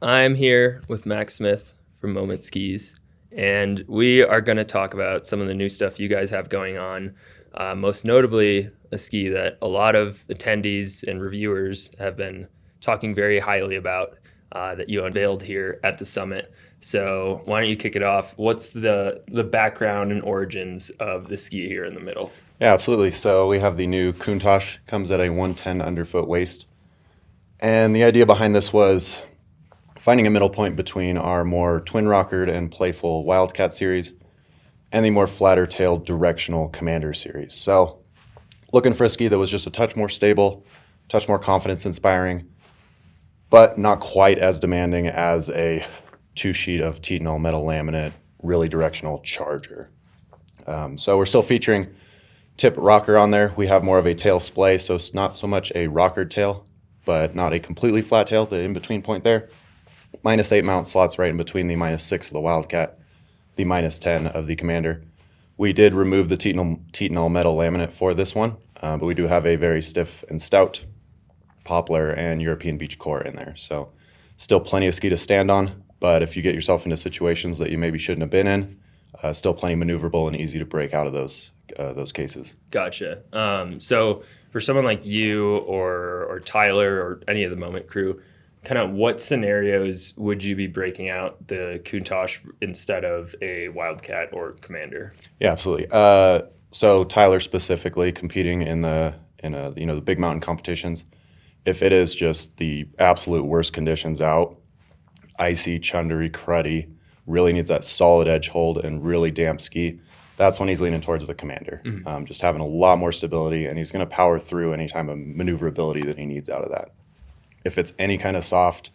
I'm here with Max Smith from Moment Skis, and we are going to talk about some of the new stuff you guys have going on, most notably a ski that a lot of attendees and reviewers have been talking very highly about that you unveiled here at the summit. So why don't you kick it off? What's the background and origins of the ski here in the middle? Yeah, absolutely. So we have the new Countach, comes at a 110 underfoot waist. And the idea behind this was finding a middle point between our more twin-rockered and playful Wildcat series and the more flatter-tailed directional Commander series. So looking for a ski that was just a touch more stable, touch more confidence-inspiring, but not quite as demanding as a two-sheet of Titanol metal laminate, really directional charger. So we're still featuring tip rocker on there. We have more of a tail splay, so it's not so much a rockered tail, but not a completely flat tail, the in-between point there. -8 mount slots right in between the -6 of the Wildcat, the -10 of the Commander. We did remove the Titanol metal laminate for this one, but we do have a very stiff and stout poplar and European beech core in there. So still plenty of ski to stand on, but if you get yourself into situations that you maybe shouldn't have been in, still plenty maneuverable and easy to break out of those cases. Gotcha. So for someone like you or Tyler or any of the Moment crew, kind of what scenarios would you be breaking out the Countach instead of a Wildcat or Commander? Yeah, absolutely. So Tyler specifically competing in the big mountain competitions, if it is just the absolute worst conditions out, icy, chundery, cruddy, really needs that solid edge hold and really damp ski, that's when he's leaning towards the Commander. Mm-hmm. Just having a lot more stability, and he's going to power through any time of maneuverability that he needs out of that. If it's any kind of soft,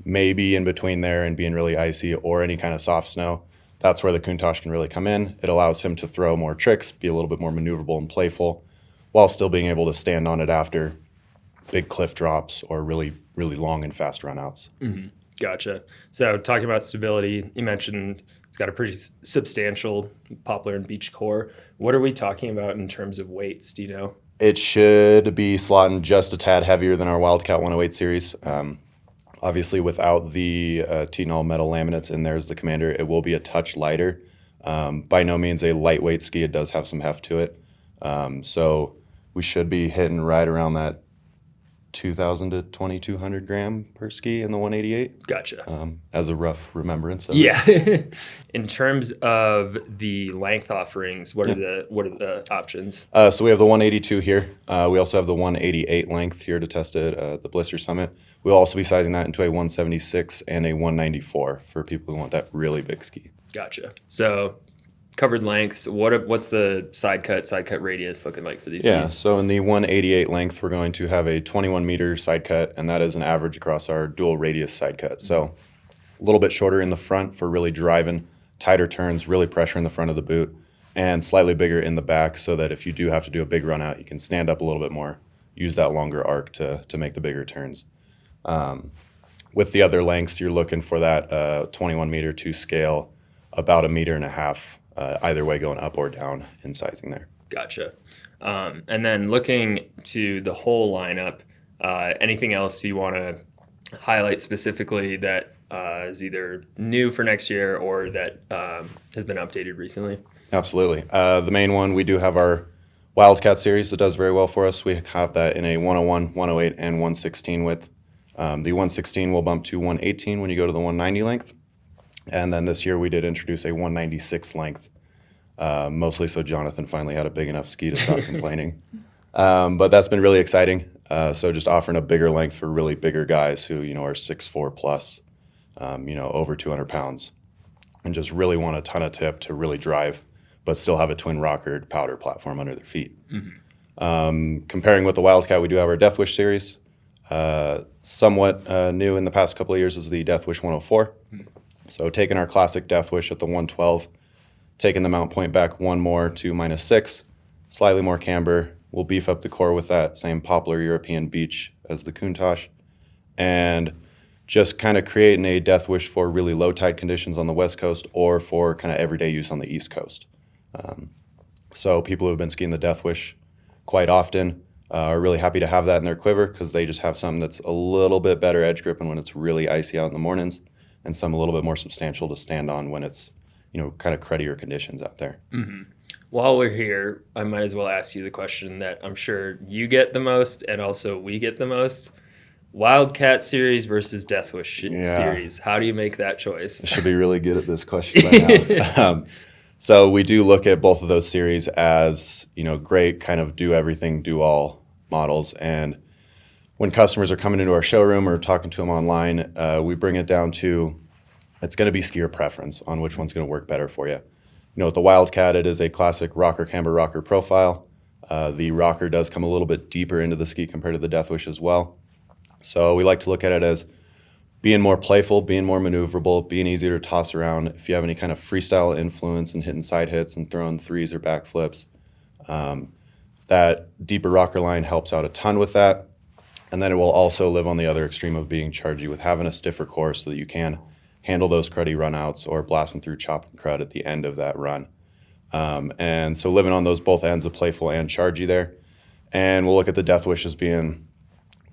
maybe in between there and being really icy, or any kind of soft snow, that's where the Countach can really come in. It allows him to throw more tricks, be a little bit more maneuverable and playful, while still being able to stand on it after big cliff drops or really, really long and fast runouts. Mm-hmm. Gotcha. So talking about stability, you mentioned it's got a pretty substantial poplar and beech core. What are we talking about in terms of weights? Do you know? It should be slotting just a tad heavier than our Wildcat 108 series. Obviously, without the Titanol metal laminates in there as the Commander, it will be a touch lighter. By no means a lightweight ski. It does have some heft to it. So we should be hitting right around that 2,000 to 2,200 gram per ski in the 188. Gotcha. As a rough remembrance of yeah. In terms of the length offerings, what are the options? So we have the 182 here. We also have the 188 length here to test it at the Blister Summit. We'll also be sizing that into a 176 and a 194 for people who want that really big ski. Gotcha. So covered lengths, what's the side cut radius looking like for these skis? So in the 188 length, we're going to have a 21 meter side cut, and that is an average across our dual radius side cut. So a little bit shorter in the front for really driving, tighter turns, really pressure in the front of the boot, and slightly bigger in the back so that if you do have to do a big run out, you can stand up a little bit more, use that longer arc to make the bigger turns. With the other lengths, you're looking for that 21 meter to scale, about 1.5 meters, either way going up or down in sizing there. Gotcha. And then looking to the whole lineup, anything else you want to highlight specifically that is either new for next year or that has been updated recently? Absolutely. The main one, we do have our Wildcat series that does very well for us. We have that in a 101, 108, and 116 width. The 116 will bump to 118 when you go to the 190 length. And then this year we did introduce a 196 length, mostly so Jonathan finally had a big enough ski to stop complaining. But that's been really exciting. So just offering a bigger length for really bigger guys who, are 6'4" plus, over 200 pounds, and just really want a ton of tip to really drive, but still have a twin rockered powder platform under their feet. Mm-hmm. Comparing with the Wildcat, we do have our Deathwish series. Somewhat new in the past couple of years is the Deathwish 104. Mm-hmm. So taking our classic Deathwish at the 112, taking the mount point back one more to -6, slightly more camber. We'll beef up the core with that same poplar European beech as the Countach, and just kind of creating a Deathwish for really low tide conditions on the West Coast or for kind of everyday use on the East Coast. So people who have been skiing the Deathwish quite often, are really happy to have that in their quiver because they just have something that's a little bit better edge grip and when it's really icy out in the mornings, and some a little bit more substantial to stand on when it's, kind of cruddier conditions out there. Mm-hmm. While we're here, I might as well ask you the question that I'm sure you get the most and also we get the most. Wildcat series versus Deathwish series. How do you make that choice? I should be really good at this question by now. So we do look at both of those series as, great kind of do everything, do all models. And when customers are coming into our showroom or talking to them online, we bring it down to it's going to be skier preference on which one's going to work better for you. With the Wildcat, it is a classic rocker, camber, rocker profile. The rocker does come a little bit deeper into the ski compared to the Deathwish as well. So we like to look at it as being more playful, being more maneuverable, being easier to toss around. If you have any kind of freestyle influence and hitting side hits and throwing threes or backflips, that deeper rocker line helps out a ton with that. And then it will also live on the other extreme of being chargy with having a stiffer core so that you can handle those cruddy runouts or blasting through chop and crud at the end of that run. And so living on those both ends of playful and chargy there. And we'll look at the Deathwish as being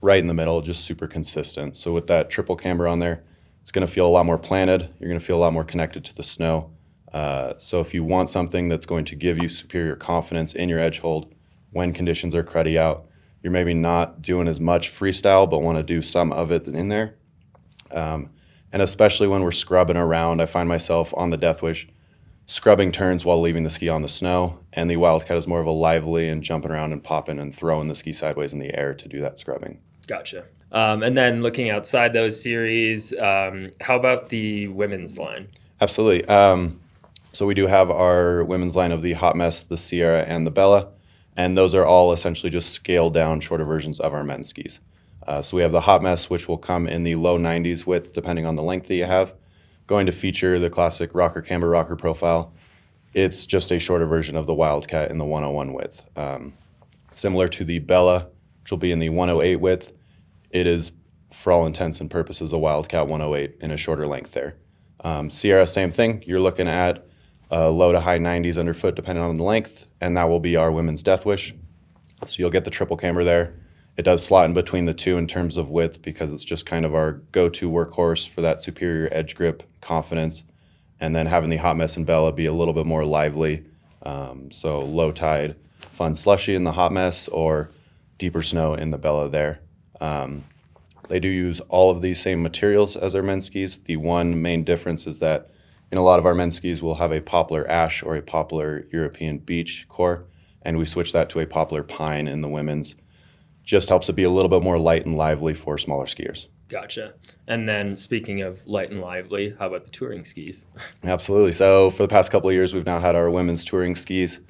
right in the middle, just super consistent. So with that triple camber on there, it's going to feel a lot more planted. You're going to feel a lot more connected to the snow. So if you want something that's going to give you superior confidence in your edge hold when conditions are cruddy out, you're maybe not doing as much freestyle, but want to do some of it in there. And especially when we're scrubbing around, I find myself on the Deathwish scrubbing turns while leaving the ski on the snow, and the Wildcat is more of a lively and jumping around and popping and throwing the ski sideways in the air to do that scrubbing. Gotcha. And then looking outside those series, how about the women's line? Absolutely. So we do have our women's line of the Hot Mess, the Sierra, and the Bella, and those are all essentially just scaled down shorter versions of our men's skis. So we have the Hot Mess, which will come in the low 90s width, depending on the length that you have, going to feature the classic rocker, camber, rocker profile. It's just a shorter version of the Wildcat in the 101 width. Similar to the Bella, which will be in the 108 width, it is, for all intents and purposes, a Wildcat 108 in a shorter length there. Sierra, same thing. You're looking at low to high 90s underfoot, depending on the length, and that will be our women's Deathwish. So you'll get the triple camber there. It does slot in between the two in terms of width because it's just kind of our go-to workhorse for that superior edge grip, confidence, and then having the Hot Mess and Bella be a little bit more lively. So low tide, fun slushy in the Hot Mess or deeper snow in the Bella there. They do use all of these same materials as our men's skis. The one main difference is that in a lot of our men's skis, we'll have a poplar ash or a poplar European beech core, and we switch that to a poplar pine in the women's. Just helps it be a little bit more light and lively for smaller skiers. Gotcha. And then speaking of light and lively, how about the touring skis? Absolutely. So for the past couple of years, we've now had our women's touring skis.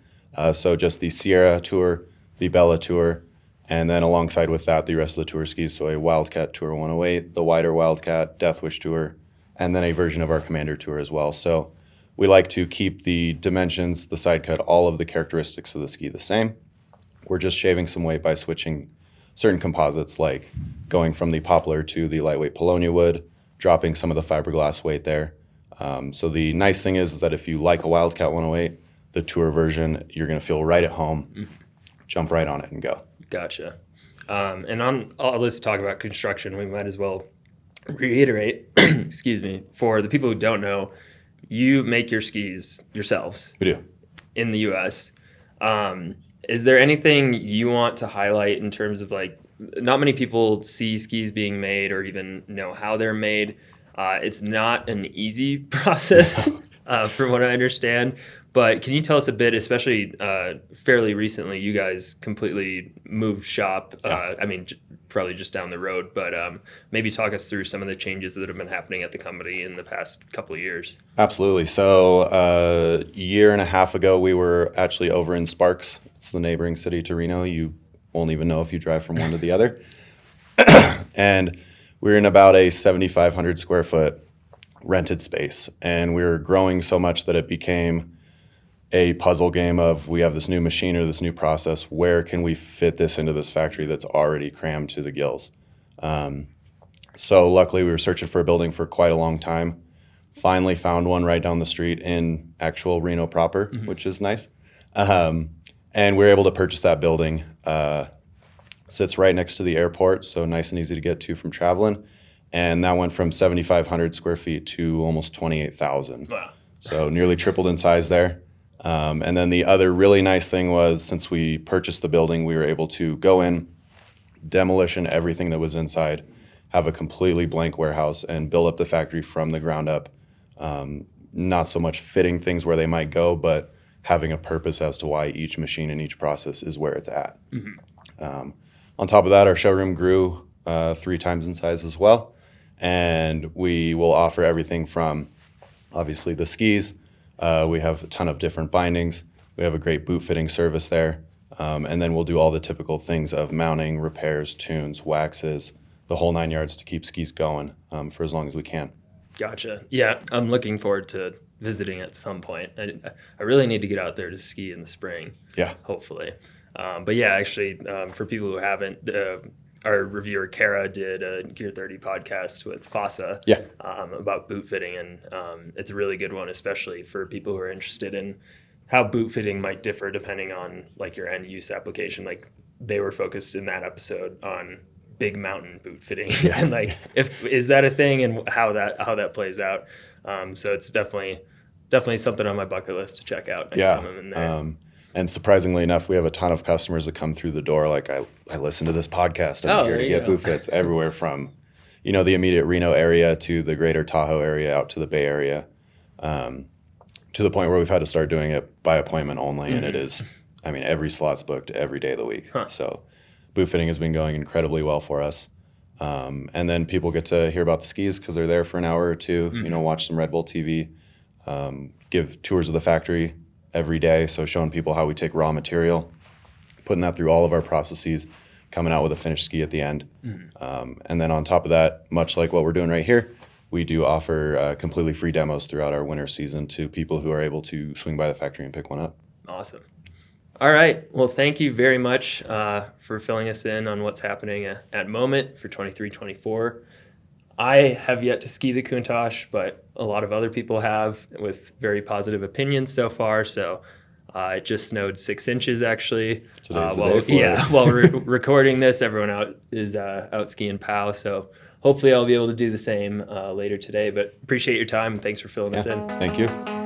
So just the Sierra Tour, the Bella Tour, and then alongside with that, the rest of the tour skis. So a Wildcat Tour 108, the wider Wildcat, Deathwish Tour, and then a version of our Commander Tour as well. So we like to keep the dimensions, the side cut, all of the characteristics of the ski the same. We're just shaving some weight by switching certain composites, like going from the poplar to the lightweight Polonia wood, dropping some of the fiberglass weight there. So the nice thing is that if you like a Wildcat 108, the tour version, you're going to feel right at home, jump right on it and go. Gotcha. And on all this talk about construction, we might as well reiterate, excuse me, for the people who don't know, you make your skis yourselves. We do. In the U.S. Is there anything you want to highlight in terms of, like, not many people see skis being made or even know how they're made. It's not an easy process from what I understand. But can you tell us a bit, especially fairly recently, you guys completely moved shop. I mean, probably just down the road, but maybe talk us through some of the changes that have been happening at the company in the past couple of years. Absolutely. So a year and a half ago, we were actually over in Sparks. It's the neighboring city to Reno. You won't even know if you drive from one to the other. And we were in about a 7,500 square foot rented space. And we were growing so much that it became a puzzle game of, we have this new machine or this new process. Where can we fit this into this factory that's already crammed to the gills? So luckily, we were searching for a building for quite a long time. Finally found one right down the street in actual Reno proper, which is nice. And we were able to purchase that building Sits right next to the airport, so nice and easy to get to from traveling. And that went from 7,500 square feet to almost 28,000. Wow. So nearly tripled in size there. And then the other really nice thing was, since we purchased the building, we were able to go in, demolition everything that was inside, have a completely blank warehouse, and build up the factory from the ground up. Not so much fitting things where they might go, but having a purpose as to why each machine and each process is where it's at. On top of that, our showroom grew 3 times in size as well. And we will offer everything from, obviously, the skis. We have a ton of different bindings. We have a great boot fitting service there. And then we'll do all the typical things of mounting, repairs, tunes, waxes, the whole 9 yards to keep skis going for as long as we can. Gotcha. Yeah, I'm looking forward to visiting at some point. I really need to get out there to ski in the spring. Yeah. Hopefully. But yeah, actually, for people who haven't, our reviewer Kara did a Gear 30 podcast with Fossa about boot fitting, and it's a really good one, especially for people who are interested in how boot fitting might differ depending on like your end use application. Like they were focused in that episode on big mountain boot fitting and like is that a thing and how that plays out. So it's definitely something on my bucket list to check out. And surprisingly enough, we have a ton of customers that come through the door. Like I listen to this podcast. I'm here to get boot fits everywhere from, the immediate Reno area to the greater Tahoe area out to the Bay Area, to the point where we've had to start doing it by appointment only. And it is, every slot's booked every day of the week. So boot fitting has been going incredibly well for us. And then people get to hear about the skis because they're there for an hour or two, watch some Red Bull TV, give tours of the factory every day, so showing people how we take raw material, putting that through all of our processes, coming out with a finished ski at the end. And then on top of that, much like what we're doing right here, we do offer completely free demos throughout our winter season to people who are able to swing by the factory and pick one up. Awesome. All right. Well, thank you very much for filling us in on what's happening at Moment for 23-24. I have yet to ski the Countach, but a lot of other people have, with very positive opinions so far. So it just snowed 6 inches, actually. Today's the day for it. While we're recording this, everyone is out skiing POW. So hopefully I'll be able to do the same later today. But appreciate your time, and thanks for filling us in. Thank you.